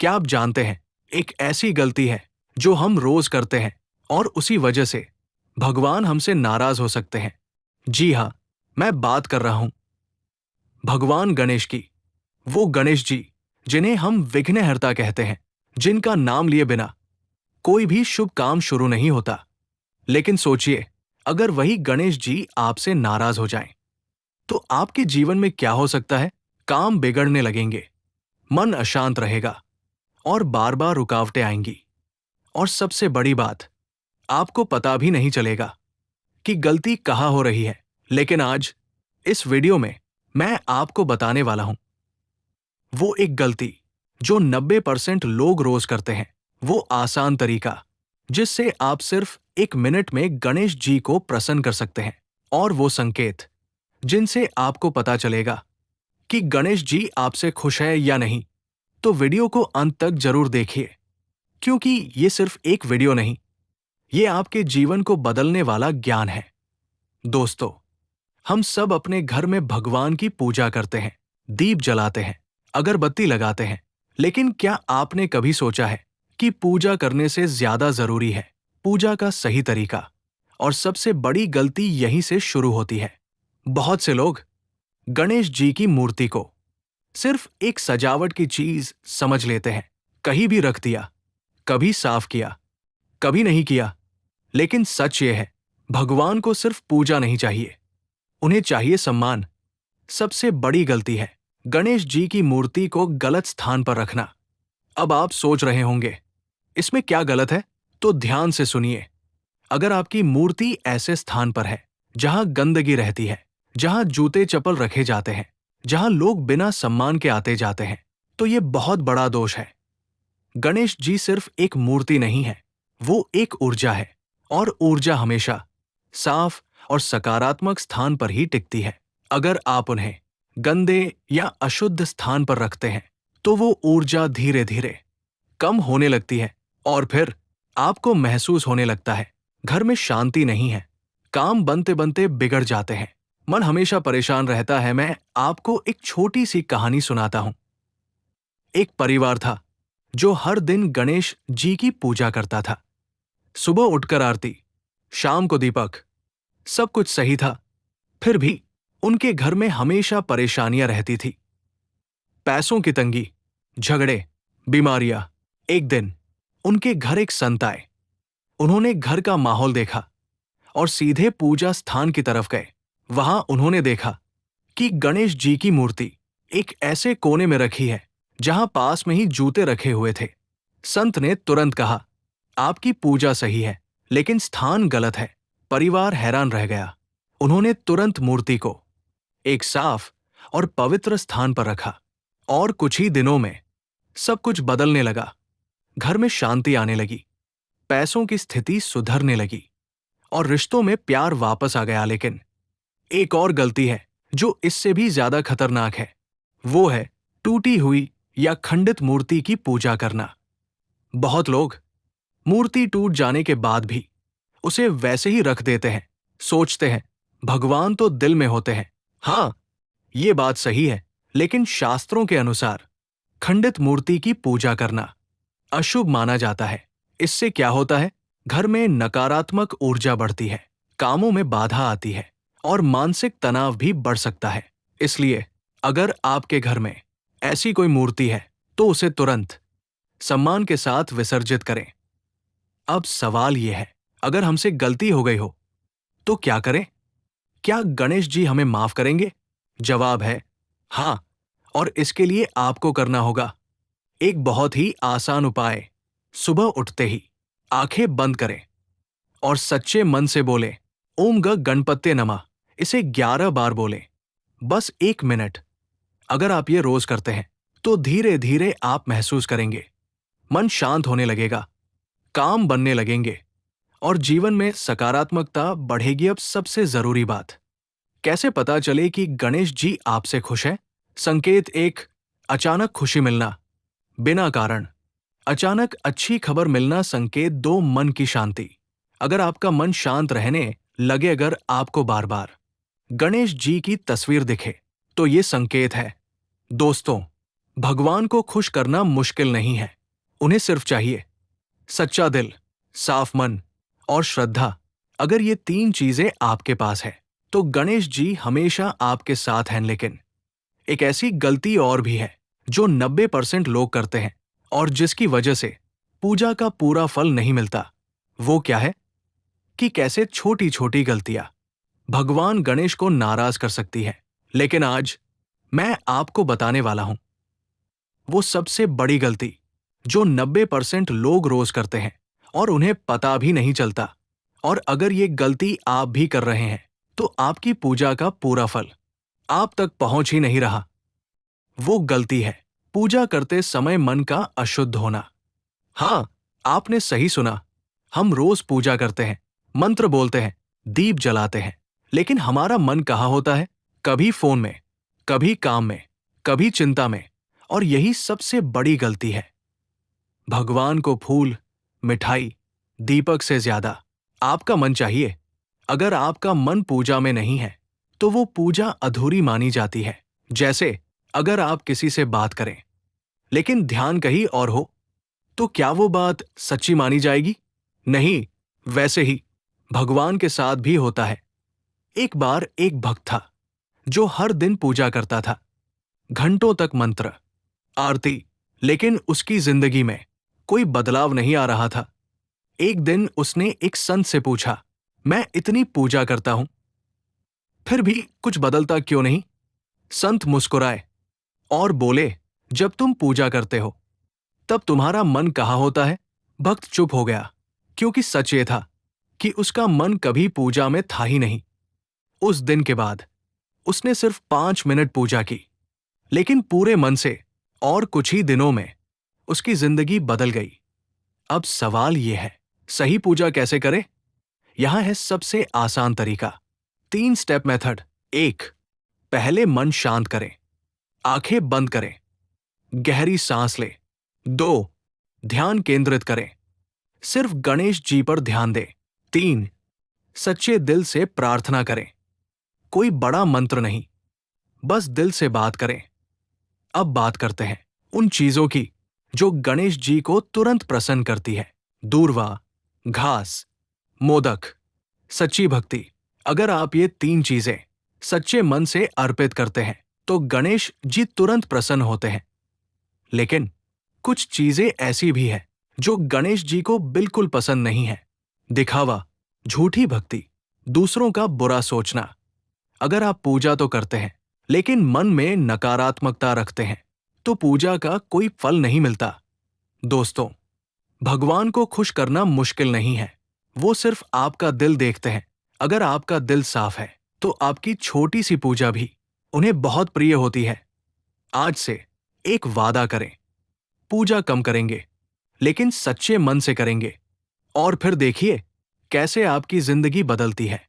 क्या आप जानते हैं, एक ऐसी गलती है जो हम रोज करते हैं और उसी वजह से भगवान हमसे नाराज हो सकते हैं। जी हाँ, मैं बात कर रहा हूं भगवान गणेश की। वो गणेश जी जिन्हें हम विघ्नहर्ता कहते हैं, जिनका नाम लिए बिना कोई भी शुभ काम शुरू नहीं होता। लेकिन सोचिए, अगर वही गणेश जी आपसे नाराज हो जाएं, तो आपके जीवन में क्या हो सकता है। काम बिगड़ने लगेंगे, मन अशांत रहेगा और बार बार रुकावटें आएंगी। और सबसे बड़ी बात, आपको पता भी नहीं चलेगा कि गलती कहाँ हो रही है। लेकिन आज इस वीडियो में मैं आपको बताने वाला हूं वो एक गलती जो 90% लोग रोज करते हैं। वो आसान तरीका जिससे आप सिर्फ 1 मिनट में गणेश जी को प्रसन्न कर सकते हैं। और वो संकेत जिनसे आपको पता चलेगा कि गणेश जी आपसे खुश है या नहीं। तो वीडियो को अंत तक जरूर देखिए, क्योंकि ये सिर्फ एक वीडियो नहीं, ये आपके जीवन को बदलने वाला ज्ञान है। दोस्तों, हम सब अपने घर में भगवान की पूजा करते हैं, दीप जलाते हैं, अगरबत्ती लगाते हैं। लेकिन क्या आपने कभी सोचा है कि पूजा करने से ज्यादा जरूरी है पूजा का सही तरीका। और सबसे बड़ी गलती यहीं से शुरू होती है। बहुत से लोग गणेश जी की मूर्ति को सिर्फ एक सजावट की चीज समझ लेते हैं। कहीं भी रख दिया, कभी साफ किया, कभी नहीं किया। लेकिन सच ये है, भगवान को सिर्फ पूजा नहीं चाहिए, उन्हें चाहिए सम्मान। सबसे बड़ी गलती है गणेश जी की मूर्ति को गलत स्थान पर रखना। अब आप सोच रहे होंगे, इसमें क्या गलत है? तो ध्यान से सुनिए। अगर आपकी मूर्ति ऐसे स्थान पर है जहां गंदगी रहती है, जहां जूते चप्पल रखे जाते हैं, जहां लोग बिना सम्मान के आते जाते हैं, तो यह बहुत बड़ा दोष है। गणेश जी सिर्फ एक मूर्ति नहीं है, वो एक ऊर्जा है। और ऊर्जा हमेशा साफ और सकारात्मक स्थान पर ही टिकती है। अगर आप उन्हें गंदे या अशुद्ध स्थान पर रखते हैं, तो वो ऊर्जा धीरे धीरे कम होने लगती है। और फिर आपको महसूस होने लगता है घर में शांति नहीं है, काम बनते बनते बिगड़ जाते हैं, मन हमेशा परेशान रहता है। मैं आपको एक छोटी सी कहानी सुनाता हूं। एक परिवार था जो हर दिन गणेश जी की पूजा करता था। सुबह उठकर आरती, शाम को दीपक, सब कुछ सही था। फिर भी उनके घर में हमेशा परेशानियां रहती थी। पैसों की तंगी, झगड़े, बीमारियां। एक दिन उनके घर एक संत आए। उन्होंने घर का माहौल देखा और सीधे पूजा स्थान की तरफ गए। वहां उन्होंने देखा कि गणेश जी की मूर्ति एक ऐसे कोने में रखी है जहां पास में ही जूते रखे हुए थे। संत ने तुरंत कहा, आपकी पूजा सही है, लेकिन स्थान गलत है। परिवार हैरान रह गया। उन्होंने तुरंत मूर्ति को एक साफ और पवित्र स्थान पर रखा। और कुछ ही दिनों में सब कुछ बदलने लगा। घर में शांति आने लगी, पैसों की स्थिति सुधरने लगी और रिश्तों में प्यार वापस आ गया। लेकिन एक और गलती है जो इससे भी ज्यादा खतरनाक है। वो है टूटी हुई या खंडित मूर्ति की पूजा करना। बहुत लोग मूर्ति टूट जाने के बाद भी उसे वैसे ही रख देते हैं। सोचते हैं भगवान तो दिल में होते हैं। हाँ, ये बात सही है, लेकिन शास्त्रों के अनुसार खंडित मूर्ति की पूजा करना अशुभ माना जाता है। इससे क्या होता है, घर में नकारात्मक ऊर्जा बढ़ती है, कामों में बाधा आती है और मानसिक तनाव भी बढ़ सकता है। इसलिए अगर आपके घर में ऐसी कोई मूर्ति है, तो उसे तुरंत सम्मान के साथ विसर्जित करें। अब सवाल यह है, अगर हमसे गलती हो गई हो तो क्या करें? क्या गणेश जी हमें माफ करेंगे? जवाब है हाँ। और इसके लिए आपको करना होगा एक बहुत ही आसान उपाय। सुबह उठते ही आंखें बंद करें और सच्चे मन से बोले, ओम गणपत्ये नमः। इसे 11 बार बोलें, बस 1 मिनट। अगर आप ये रोज करते हैं, तो धीरे धीरे आप महसूस करेंगे मन शांत होने लगेगा, काम बनने लगेंगे और जीवन में सकारात्मकता बढ़ेगी। अब सबसे जरूरी बात, कैसे पता चले कि गणेश जी आपसे खुश हैं? संकेत 1, अचानक खुशी मिलना बिना कारण। अचानक अच्छी खबर मिलना। संकेत 2, मन की शांति। अगर आपका मन शांत रहने लगे, अगर आपको बार बार गणेश जी की तस्वीर दिखे, तो ये संकेत है। दोस्तों, भगवान को खुश करना मुश्किल नहीं है। उन्हें सिर्फ चाहिए सच्चा दिल, साफ मन और श्रद्धा। अगर ये तीन चीजें आपके पास है तो गणेश जी हमेशा आपके साथ हैं। लेकिन एक ऐसी गलती और भी है जो 90% लोग करते हैं और जिसकी वजह से पूजा का पूरा फल नहीं मिलता। वो क्या है कि कैसे छोटी छोटी गलतियां भगवान गणेश को नाराज कर सकती है। लेकिन आज मैं आपको बताने वाला हूं वो सबसे बड़ी गलती जो 90% लोग रोज करते हैं और उन्हें पता भी नहीं चलता। और अगर ये गलती आप भी कर रहे हैं तो आपकी पूजा का पूरा फल आप तक पहुंच ही नहीं रहा। वो गलती है पूजा करते समय मन का अशुद्ध होना। हाँ, आपने सही सुना। हम रोज पूजा करते हैं, मंत्र बोलते हैं, दीप जलाते हैं, लेकिन हमारा मन कहाँ होता है? कभी फोन में, कभी काम में, कभी चिंता में। और यही सबसे बड़ी गलती है। भगवान को फूल, मिठाई, दीपक से ज्यादा आपका मन चाहिए। अगर आपका मन पूजा में नहीं है तो वो पूजा अधूरी मानी जाती है। जैसे अगर आप किसी से बात करें लेकिन ध्यान कहीं और हो तो क्या वो बात सच्ची मानी जाएगी? नहीं। वैसे ही भगवान के साथ भी होता है। एक बार एक भक्त था जो हर दिन पूजा करता था, घंटों तक मंत्र, आरती, लेकिन उसकी जिंदगी में कोई बदलाव नहीं आ रहा था। एक दिन उसने एक संत से पूछा, मैं इतनी पूजा करता हूं फिर भी कुछ बदलता क्यों नहीं? संत मुस्कुराए और बोले, जब तुम पूजा करते हो तब तुम्हारा मन कहाँ होता है? भक्त चुप हो गया क्योंकि सच ये था कि उसका मन कभी पूजा में था ही नहीं। उस दिन के बाद उसने सिर्फ 5 मिनट पूजा की, लेकिन पूरे मन से, और कुछ ही दिनों में उसकी जिंदगी बदल गई। अब सवाल यह है, सही पूजा कैसे करें? यहां है सबसे आसान तरीका, 3 स्टेप मेथड। 1, पहले मन शांत करें, आंखें बंद करें, गहरी सांस लें। 2, ध्यान केंद्रित करें, सिर्फ गणेश जी पर ध्यान दें। 3, सच्चे दिल से प्रार्थना करें, कोई बड़ा मंत्र नहीं, बस दिल से बात करें। अब बात करते हैं उन चीजों की जो गणेश जी को तुरंत प्रसन्न करती है। दूर्वा, घास, मोदक, सच्ची भक्ति। अगर आप ये 3 चीजें सच्चे मन से अर्पित करते हैं तो गणेश जी तुरंत प्रसन्न होते हैं। लेकिन कुछ चीजें ऐसी भी हैं जो गणेश जी को बिल्कुल पसंद नहीं है। दिखावा, झूठी भक्ति, दूसरों का बुरा सोचना। अगर आप पूजा तो करते हैं लेकिन मन में नकारात्मकता रखते हैं तो पूजा का कोई फल नहीं मिलता। दोस्तों, भगवान को खुश करना मुश्किल नहीं है। वो सिर्फ आपका दिल देखते हैं। अगर आपका दिल साफ है तो आपकी छोटी सी पूजा भी उन्हें बहुत प्रिय होती है। आज से एक वादा करें, पूजा कम करेंगे लेकिन सच्चे मन से करेंगे, और फिर देखिए कैसे आपकी जिंदगी बदलती है।